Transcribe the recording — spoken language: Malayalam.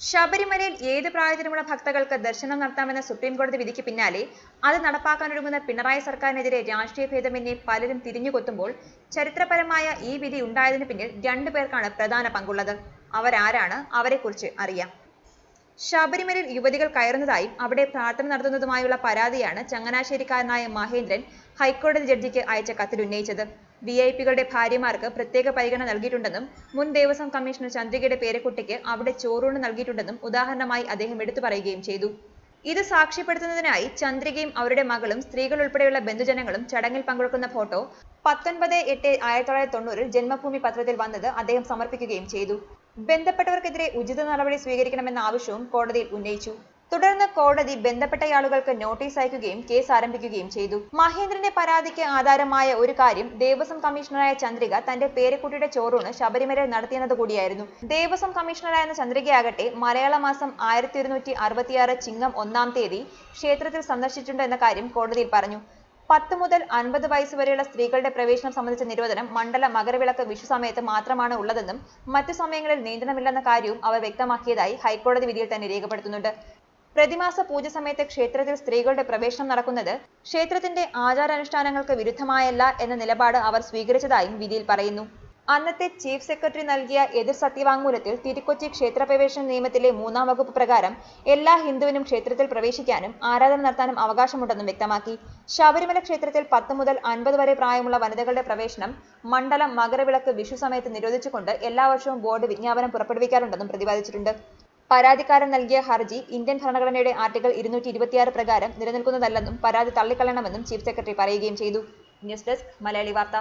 ശബരിമലയിൽ ഏത് പ്രായത്തിലുമുള്ള ഭക്തകൾക്ക് ദർശനം നടത്താമെന്ന സുപ്രീം കോടതി വിധിക്ക് പിന്നാലെ അത് നടപ്പാക്കാനൊരുങ്ങുന്ന പിണറായി സർക്കാരിനെതിരെ രാഷ്ട്രീയ ഭേദമന്യേ പലരും തിരിഞ്ഞുകൊത്തുമ്പോൾ ചരിത്രപരമായ ഈ വിധി ഉണ്ടായതിനു പിന്നിൽ രണ്ടു പേർക്കാണ് പ്രധാന പങ്കുള്ളത്. അവരാരാണ്? അവരെക്കുറിച്ച് അറിയാം. ശബരിമലയിൽ യുവതികൾ കയറുന്നതായും അവിടെ പ്രാർത്ഥന നടത്തുന്നതുമായുള്ള പരാതിയാണ് ചങ്ങനാശ്ശേരിക്കാരനായ മഹേന്ദ്രൻ ഹൈക്കോടതി ജഡ്ജിക്ക് അയച്ച കത്തിൽ ഉന്നയിച്ചത്. വിഐപികളുടെ ഭാര്യമാർക്ക് പ്രത്യേക പരിഗണന നൽകിയിട്ടുണ്ടെന്നും മുൻ ദേവസ്വം കമ്മീഷണർ ചന്ദ്രികയുടെ പേരക്കുട്ടിക്ക് അവിടെ ചോറൂണ് നൽകിയിട്ടുണ്ടെന്നും ഉദാഹരണമായി അദ്ദേഹം എടുത്തു പറയുകയും ചെയ്തു. ഇത് സാക്ഷ്യപ്പെടുത്തുന്നതിനായി ചന്ദ്രികയും അവരുടെ മകളും സ്ത്രീകൾ ഉൾപ്പെടെയുള്ള ബന്ധുജനങ്ങളും ചടങ്ങിൽ പങ്കെടുക്കുന്ന ഫോട്ടോ 19/8/1990 ജന്മഭൂമി പത്രത്തിൽ വന്നത് അദ്ദേഹം സമർപ്പിക്കുകയും ചെയ്തു. ബന്ധപ്പെട്ടവർക്കെതിരെ ഉചിത നടപടി സ്വീകരിക്കണമെന്ന ആവശ്യവും കോടതിയിൽ ഉന്നയിച്ചു. തുടർന്ന് കോടതി ബന്ധപ്പെട്ടയാളുകൾക്ക് നോട്ടീസ് അയക്കുകയും കേസ് ആരംഭിക്കുകയും ചെയ്തു. മഹേന്ദ്രന്റെ പരാതിക്ക് ആധാരമായ ഒരു കാര്യം ദേവസ്വം കമ്മീഷണറായ ചന്ദ്രിക തന്റെ പേരക്കുട്ടിയുടെ ചോറൂണ് ശബരിമലയിൽ നടത്തിയെന്നത് കൂടിയായിരുന്നു. ദേവസ്വം കമ്മീഷണറായിരുന്ന ചന്ദ്രികയാകട്ടെ മലയാള മാസം 1166 ചിങ്ങം 1-ാം തീയതി ക്ഷേത്രത്തിൽ സന്ദർശിച്ചിട്ടുണ്ട് എന്ന കാര്യം കോടതിയിൽ പറഞ്ഞു. 10 മുതൽ 50 വയസ്സ് വരെയുള്ള സ്ത്രീകളുടെ പ്രവേശനം സംബന്ധിച്ച നിരോധനം മണ്ഡല മകരവിളക്ക് വിഷു സമയത്ത് മാത്രമാണ് ഉള്ളതെന്നും മറ്റു സമയങ്ങളിൽ നിയന്ത്രണമില്ലെന്ന കാര്യവും അവർ വ്യക്തമാക്കിയതായി ഹൈക്കോടതി വിധിയിൽ തന്നെ രേഖപ്പെടുത്തുന്നുണ്ട്. പ്രതിമാസ പൂജ സമയത്ത് ക്ഷേത്രത്തിൽ സ്ത്രീകളുടെ പ്രവേശനം നടക്കുന്നത് ക്ഷേത്രത്തിന്റെ ആചാരാനുഷ്ഠാനങ്ങൾക്ക് വിരുദ്ധമായല്ല എന്ന നിലപാട് അവർ സ്വീകരിച്ചതായും വിധിയിൽ പറയുന്നു. അന്നത്തെ ചീഫ് സെക്രട്ടറി നൽകിയ എതിർ സത്യവാങ്മൂലത്തിൽ തിരുക്കൊച്ചി ക്ഷേത്രപ്രവേശന നിയമത്തിലെ 3-ാം വകുപ്പ് പ്രകാരം എല്ലാ ഹിന്ദുവിനും ക്ഷേത്രത്തിൽ പ്രവേശിക്കാനും ആരാധന നടത്താനും അവകാശമുണ്ടെന്നും വ്യക്തമാക്കി. ശബരിമല ക്ഷേത്രത്തിൽ 10 മുതൽ 50 വരെ പ്രായമുള്ള വനിതകളുടെ പ്രവേശനം മണ്ഡലം മകരവിളക്ക് വിഷു സമയത്ത് നിരോധിച്ചുകൊണ്ട് എല്ലാ വർഷവും ബോർഡ് വിജ്ഞാപനം പുറപ്പെടുവിക്കാറുണ്ടെന്നും പ്രതിപാദിച്ചിട്ടുണ്ട്. പരാതിക്കാരൻ നൽകിയ ഹർജി ഇന്ത്യൻ ഭരണഘടനയുടെ ആർട്ടിക്കിൾ 226 പ്രകാരം നിലനിൽക്കുന്നതല്ലെന്നും പരാതി തള്ളിക്കളയണമെന്നും ചീഫ് സെക്രട്ടറി പറയുകയും ചെയ്തു. ന്യൂസ് ഡെസ്ക് മലയാളി വാർത്ത.